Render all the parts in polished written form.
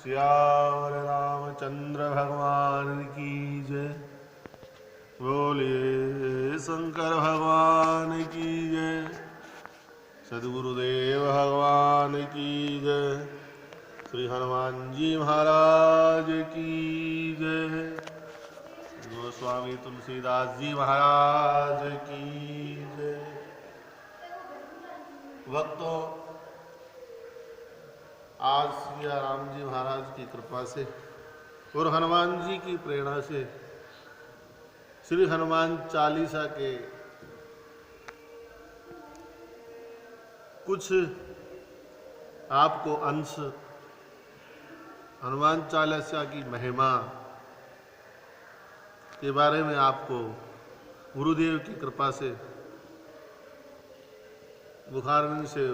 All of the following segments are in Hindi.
सियावर रामचंद्र भगवान की जय। बोलिए शंकर भगवान की जय। सद्गुरुदेव भगवान की जय। श्री हनुमान जी महाराज की जय। गोस्वामी तुलसीदास जी महाराज की जय। भक्तों, आज श्री राम जी महाराज की कृपा से और हनुमान जी की प्रेरणा से श्री हनुमान चालीसा के कुछ आपको अंश, हनुमान चालीसा की महिमा के बारे में आपको गुरुदेव की कृपा से बुखारनी से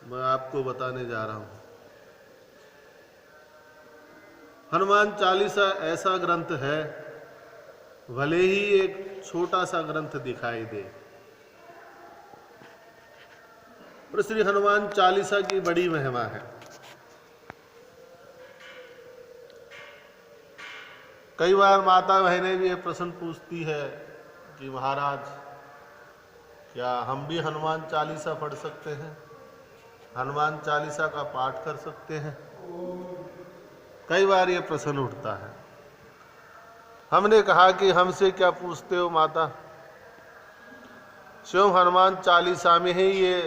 मैं आपको बताने जा रहा हूं। हनुमान चालीसा ऐसा ग्रंथ है, भले ही एक छोटा सा ग्रंथ दिखाई दे, पर श्री हनुमान चालीसा की बड़ी महिमा है। कई बार माता बहनें भी ये प्रश्न पूछती है कि महाराज, क्या हम भी हनुमान चालीसा पढ़ सकते हैं, हनुमान चालीसा का पाठ कर सकते हैं? कई बार ये प्रश्न उठता है। हमने कहा कि हमसे क्या पूछते हो माता, स्वयं हनुमान चालीसा में ही ये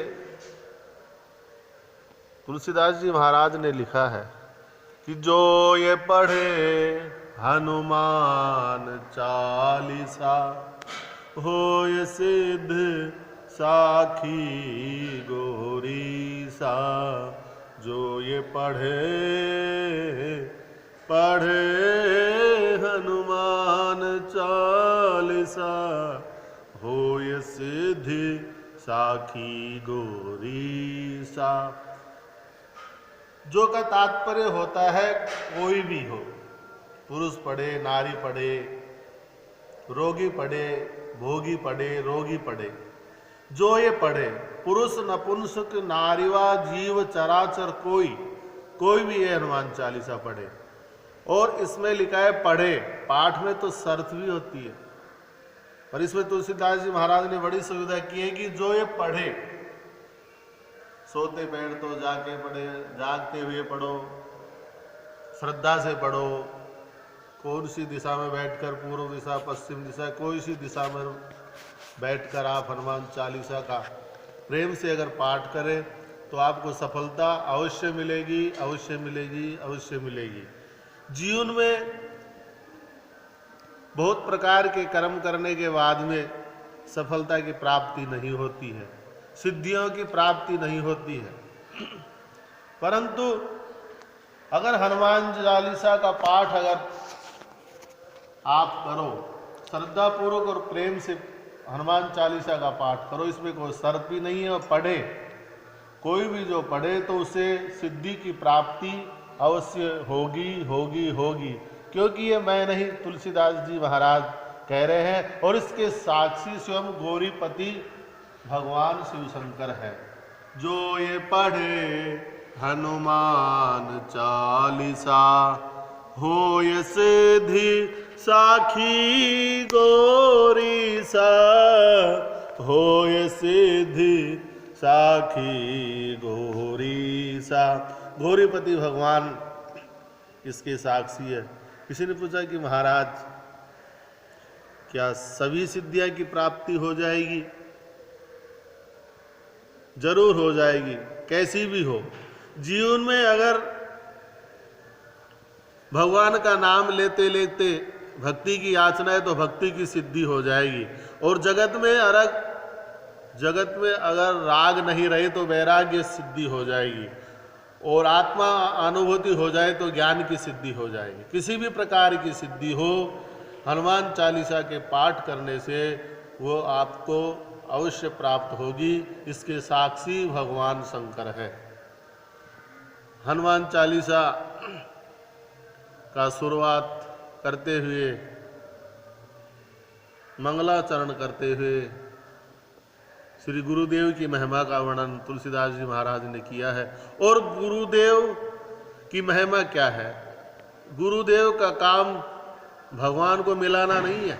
तुलसीदास जी महाराज ने लिखा है कि जो ये पढ़े हनुमान चालीसा होय सिद्ध साखी गौरी सा। जो ये पढ़े हनुमान चालीसा होय सिद्ध साखी गौरी सा। जो का तात्पर्य होता है कोई भी हो, पुरुष पढ़े, नारी पढ़े, रोगी पढ़े, भोगी पढ़े, रोगी पढ़े, जो ये पढ़े, पुरुष नपुंसक नारीवा जीव चराचर कोई भी ये हनुमान चालीसा पढ़े। और इसमें लिखा है पढ़े, पाठ में तो शर्त भी होती है, पर इसमें तुलसीदास जी महाराज ने बड़ी सुविधा की है कि जो ये पढ़े, सोते बैठो जाके पढ़े, जागते हुए पढ़ो, श्रद्धा से पढ़ो, कौन सी दिशा में बैठकर, पूर्व दिशा, पश्चिम दिशा, कोई सी दिशा में बैठकर आप हनुमान चालीसा का प्रेम से अगर पाठ करें तो आपको सफलता अवश्य मिलेगी, अवश्य मिलेगी, अवश्य मिलेगी। जीवन में बहुत प्रकार के कर्म करने के बाद में सफलता की प्राप्ति नहीं होती है, सिद्धियों की प्राप्ति नहीं होती है, परंतु अगर हनुमान चालीसा का पाठ अगर आप करो, श्रद्धा पूर्वक और प्रेम से हनुमान चालीसा का पाठ करो, इसमें कोई शर्त भी नहीं है, और पढ़े, कोई भी जो पढ़े तो उसे सिद्धि की प्राप्ति अवश्य होगी होगी होगी, क्योंकि ये मैं नहीं, तुलसीदास जी महाराज कह रहे हैं, और इसके साक्षी स्वयं गौरीपति भगवान शिव शंकर है। जो ये पढ़े हनुमान चालीसा होय सिद्धि साखी गौरी सा। होय सिद्धि साखी गौरी सा। गौरीपति भगवान इसके साक्षी है। किसी ने पूछा कि महाराज, क्या सभी सिद्धियां की प्राप्ति हो जाएगी? जरूर हो जाएगी, कैसी भी हो। जीवन में अगर भगवान का नाम लेते लेते भक्ति की याचना है तो भक्ति की सिद्धि हो जाएगी, और जगत में अगर राग नहीं रहे तो वैराग्य सिद्धि हो जाएगी, और आत्मा अनुभूति हो जाए तो ज्ञान की सिद्धि हो जाएगी। किसी भी प्रकार की सिद्धि हो, हनुमान चालीसा के पाठ करने से वो आपको अवश्य प्राप्त होगी। इसके साक्षी भगवान शंकर है। हनुमान चालीसा का शुरुआत करते हुए, मंगलाचरण करते हुए श्री गुरुदेव की महिमा का वर्णन तुलसीदास जी महाराज ने किया है। और गुरुदेव कि महिमा क्या है। गुरुदेव का काम भगवान को मिलाना नहीं है,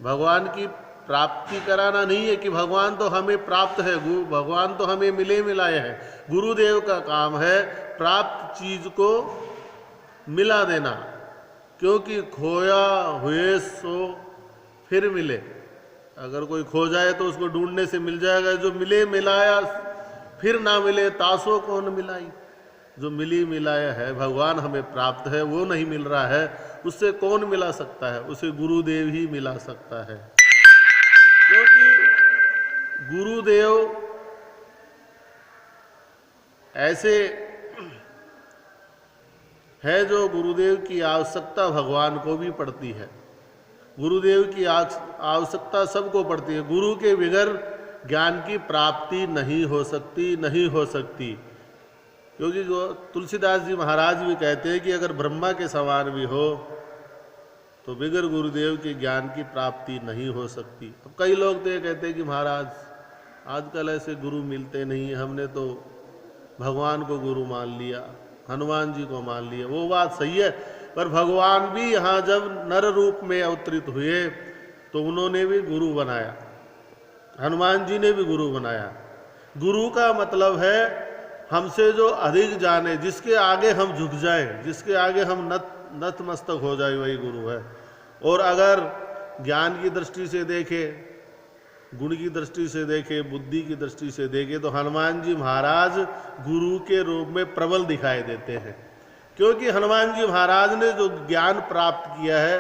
भगवान की प्राप्ति कराना नहीं है कि भगवान तो हमें प्राप्त है, भगवान तो हमें मिले मिलाए हैं। गुरुदेव का काम है प्राप्त चीज को मिला देना, क्योंकि खोया हुए सो फिर मिले। अगर कोई खो जाए तो उसको ढूंढने से मिल जाएगा, जो मिले मिलाया फिर ना मिले तासो कौन मिलाई। जो मिली मिलाया है भगवान हमें प्राप्त है, वो नहीं मिल रहा है, उससे कौन मिला सकता है? उसे गुरुदेव ही मिला सकता है। क्योंकि गुरुदेव ऐसे है जो गुरुदेव की आवश्यकता भगवान को भी पड़ती है, गुरुदेव की आवश्यकता सबको पड़ती है। गुरु के बगैर ज्ञान की प्राप्ति नहीं हो सकती। क्योंकि जो तुलसीदास जी महाराज भी कहते हैं कि अगर ब्रह्मा के समान भी हो तो बगैर गुरुदेव के ज्ञान की प्राप्ति नहीं हो सकती। अब कई लोग तो ये कहते हैं कि महाराज आजकल ऐसे गुरु मिलते नहीं, हमने तो भगवान को गुरु मान लिया, हनुमान जी को मान लिया। वो बात सही है, पर भगवान भी यहाँ जब नर रूप में अवतरित हुए तो उन्होंने भी गुरु बनाया, हनुमान जी ने भी गुरु बनाया। गुरु का मतलब है हमसे जो अधिक जाने, जिसके आगे हम झुक जाएं, जिसके आगे हम नतमस्तक हो जाए, वही गुरु है। और अगर ज्ञान की दृष्टि से देखे, गुण की दृष्टि से देखे, बुद्धि की दृष्टि से देखे तो हनुमान जी महाराज गुरु के रूप में प्रबल दिखाई देते हैं। क्योंकि हनुमान जी महाराज ने जो ज्ञान प्राप्त किया है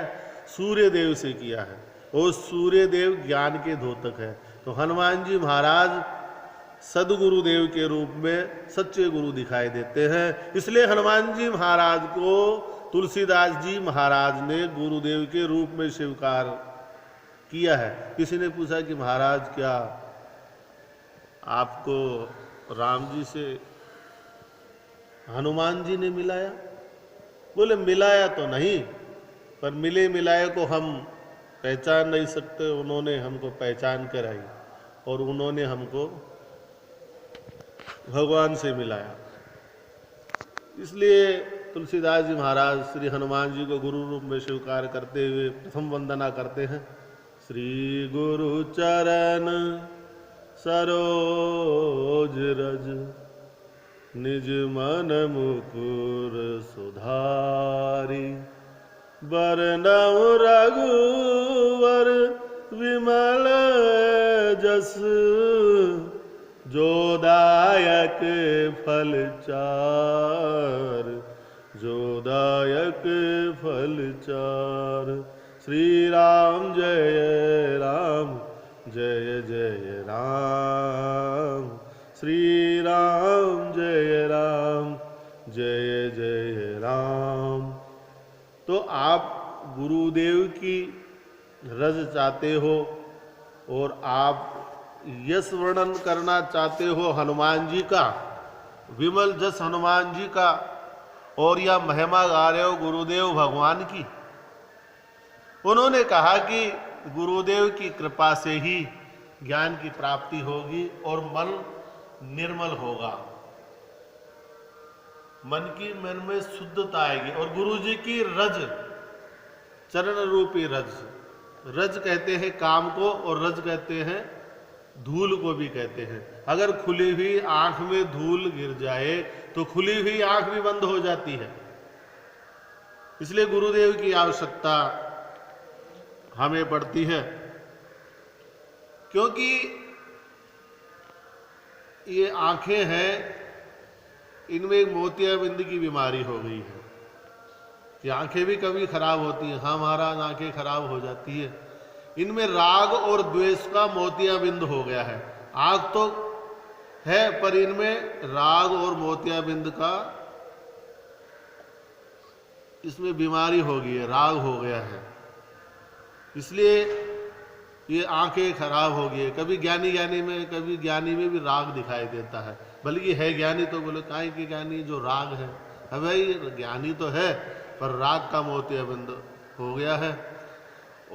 सूर्य देव से किया है, वो सूर्य देव ज्ञान के द्योतक है। तो हनुमान जी महाराज सदगुरुदेव के रूप में सच्चे गुरु दिखाई देते हैं। इसलिए हनुमान जी महाराज को तुलसीदास जी महाराज ने गुरुदेव के रूप में स्वीकार किया है। किसी ने पूछा कि महाराज क्या आपको राम जी से हनुमान जी ने मिलाया? बोले मिलाया तो नहीं, पर मिले मिलाए को हम पहचान नहीं सकते, उन्होंने हमको पहचान कराई और उन्होंने हमको भगवान से मिलाया। इसलिए तुलसीदास जी महाराज श्री हनुमान जी को गुरु रूप में स्वीकार करते हुए प्रथम वंदना करते हैं। श्री गुरु चरण सरोज रज निज मन मुकुर सुधारी, बरनउँ रघुवर विमल जस, जो दायक फल चार, जो दायक फल चार। श्री राम जय राम जय जय राम, श्री राम जय राम जय जय राम। तो आप गुरुदेव की रज चाहते हो और आप यश वर्णन करना चाहते हो हनुमान जी का, विमल जस हनुमान जी का, और या महिमा गा रहे हो गुरुदेव भगवान की। उन्होंने कहा कि गुरुदेव की कृपा से ही ज्ञान की प्राप्ति होगी और मन निर्मल होगा, मन में शुद्धता आएगी। और गुरु जी की रज, चरण रूपी रज, रज कहते हैं काम को और रज कहते हैं धूल को भी कहते हैं। अगर खुली हुई आंख में धूल गिर जाए तो खुली हुई आंख भी बंद हो जाती है। इसलिए गुरुदेव की आवश्यकता हमें पड़ती है, क्योंकि ये आंखें हैं, इनमें एक मोतियाबिंद की बीमारी हो गई है। ये आंखें भी कभी खराब होती हैं। हाँ महाराज, आंखें खराब हो जाती है। इनमें राग और द्वेष का मोतियाबिंद हो गया है। आंख तो है पर इनमें राग और मोतियाबिंद का इसमें बीमारी हो गई है, राग हो गया है। इसलिए ये आंखें खराब हो गई है। कभी ज्ञानी में भी राग दिखाई देता है, बल्कि है ज्ञानी तो बोले काहे की ज्ञानी जो राग है। भाई ज्ञानी तो है पर राग का मोतियाबिंद हो गया है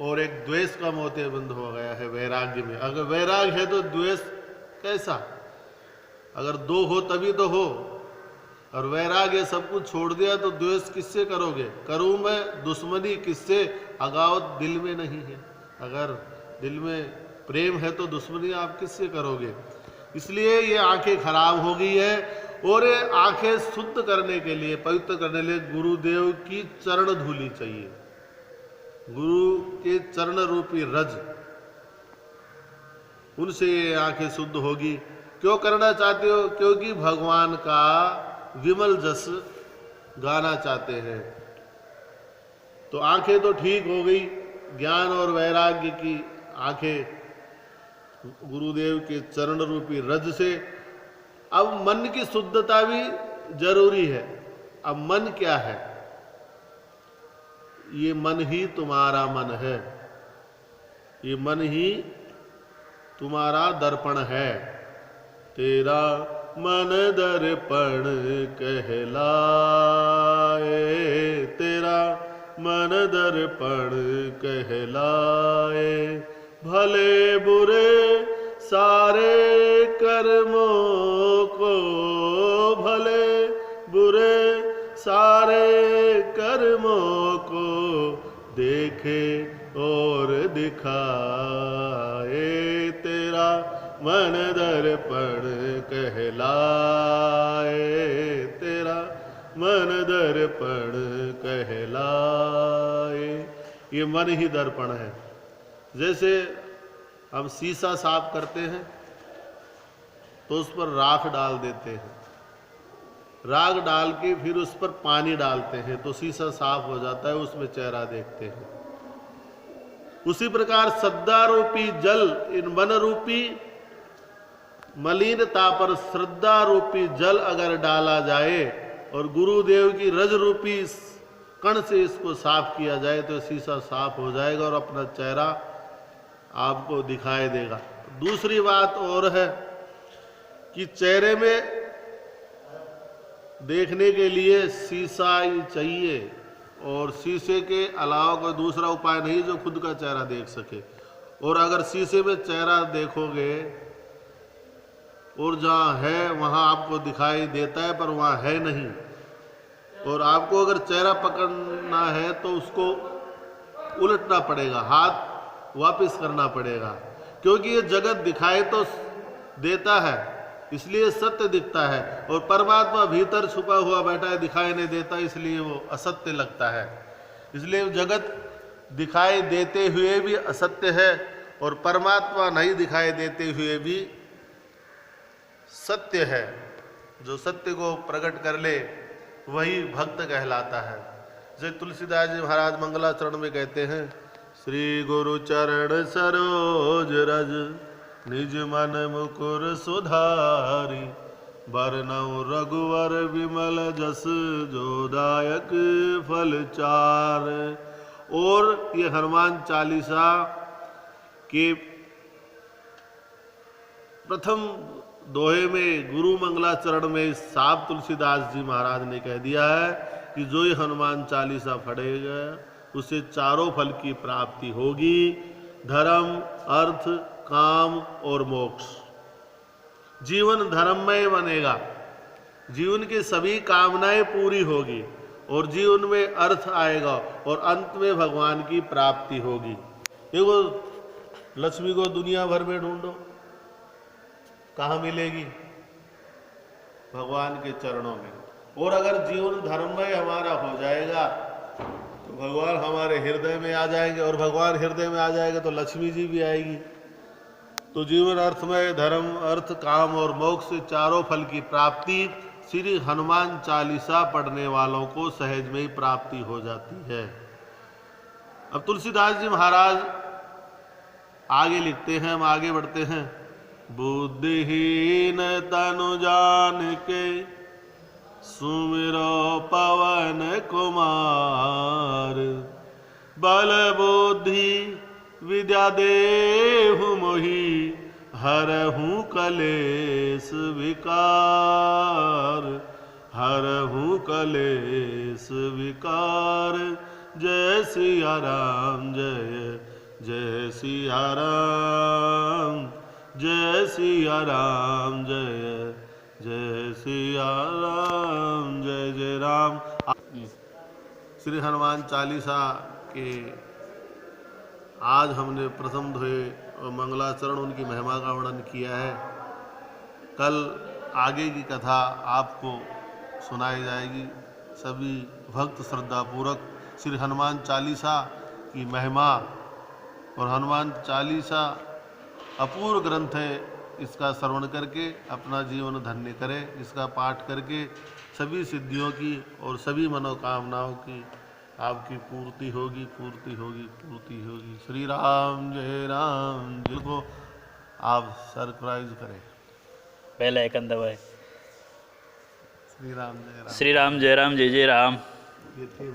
और एक द्वेष का मोतियाबिंद हो गया है वैराग्य में। अगर वैराग है तो द्वेष कैसा? अगर दो हो तभी तो हो। और वैराग्य सब कुछ छोड़ दिया तो द्वेष किससे करोगे? करूं मैं दुश्मनी किससे? अगावत दिल में नहीं है। अगर दिल में प्रेम है तो दुश्मनी आप किससे करोगे? इसलिए ये आंखें खराब हो गई है, और ये आंखें शुद्ध करने के लिए, पवित्र करने के लिए गुरुदेव की चरण धूली चाहिए। गुरु के चरण रूपी रज, उनसे ये आंखें शुद्ध होगी। क्यों करना चाहते हो? क्योंकि भगवान का विमल जस गाना चाहते हैं। तो आंखें तो ठीक हो गई, ज्ञान और वैराग्य की आंखें गुरुदेव के चरण रूपी रज से। अब मन की शुद्धता भी जरूरी है। अब मन क्या है? ये मन ही तुम्हारा मन है, ये मन ही तुम्हारा दर्पण है। तेरा मन दर्पण कहलाए, तेरा मन दर्पण कहलाए। भले बुरे सारे कर्मों को, भले बुरे सारे कर्मों को देखे और दिखाए। तेरा मन दर्पण कहलाए, तेरा मन दर्पण कहलाए। ये मन ही दर्पण है। जैसे हम शीशा साफ करते हैं तो उस पर राख डाल देते हैं, राख डाल के फिर उस पर पानी डालते हैं तो शीशा साफ हो जाता है, उसमें चेहरा देखते हैं। उसी प्रकार श्रद्धा रूपी जल इन मन रूपी मलिनता पर श्रद्धा रूपी जल अगर डाला जाए और गुरुदेव की रज रूपी कण से इसको साफ किया जाए तो शीशा साफ हो जाएगा और अपना चेहरा आपको दिखाई देगा। दूसरी बात और है कि चेहरे में देखने के लिए शीशा ही चाहिए, और शीशे के अलावा कोई दूसरा उपाय नहीं जो खुद का चेहरा देख सके। और अगर शीशे में चेहरा देखोगे और जहाँ है वहाँ आपको दिखाई देता है पर वहाँ है नहीं, और आपको अगर चेहरा पकड़ना है तो उसको उलटना पड़ेगा, हाथ वापस करना पड़ेगा, क्योंकि ये जगत दिखाई तो देता है इसलिए सत्य दिखता है, और परमात्मा भीतर छुपा हुआ बैठा है दिखाई नहीं देता इसलिए वो असत्य लगता है। इसलिए जगत दिखाई देते हुए भी असत्य है और परमात्मा नहीं दिखाई देते हुए भी सत्य है। जो सत्य को प्रकट कर ले वही भक्त कहलाता है। जय तुलसीदास जी महाराज मंगलाचरण में कहते हैं, श्री गुरु चरण सरोज रज निज मन मुकुर सुधारी, बरनउँ रघुवर विमल जस जो दायक फल चार। और ये हनुमान चालीसा के प्रथम दोहे में गुरु मंगलाचरण में साहब तुलसीदास जी महाराज ने कह दिया है कि जो ये हनुमान चालीसा पढ़ेगा उसे चारों फल की प्राप्ति होगी, धर्म, अर्थ, काम और मोक्ष। जीवन धर्ममय बनेगा, जीवन की सभी कामनाएं पूरी होगी और जीवन में अर्थ आएगा और अंत में भगवान की प्राप्ति होगी। देखो लक्ष्मी को दुनिया भर में ढूंढो, कहाँ मिलेगी? भगवान के चरणों में। और अगर जीवन धर्ममय हमारा हो जाएगा तो भगवान हमारे हृदय में आ जाएंगे, और भगवान हृदय में आ जाएगा तो लक्ष्मी जी भी आएगी। तो जीवन अर्थमय, धर्म, अर्थ, काम और मोक्ष से चारों फल की प्राप्ति श्री हनुमान चालीसा पढ़ने वालों को सहज में ही प्राप्ति हो जाती है। अब तुलसीदास जी महाराज आगे लिखते हैं, हम आगे बढ़ते हैं। बुद्धिहीन तनु जान के सुमिरो पवन कुमार, बल बुद्धि विद्या देहु मोहि, हरहु कलेश विकार, हरहु कलेश विकार। जय सिया राम, जय जय सिया राम, जय सिया राम, जय जय सिया राम जय जय राम। श्री हनुमान चालीसा के आज हमने प्रथम ध्याय और मंगलाचरण उनकी महिमा का वर्णन किया है। कल आगे की कथा आपको सुनाई जाएगी। सभी भक्त श्रद्धापूर्वक श्री हनुमान चालीसा की महिमा, और हनुमान चालीसा अपूर्व ग्रंथ है, इसका श्रवण करके अपना जीवन धन्य करें। इसका पाठ करके सभी सिद्धियों की और सभी मनोकामनाओं की आपकी पूर्ति होगी, पूर्ति होगी, पूर्ति होगी। श्री राम जय राम। जिनको आप सरप्राइज करें, बेल आइकन दबाए। श्री राम जय राम। श्री राम जय राम जय जय राम। ये थे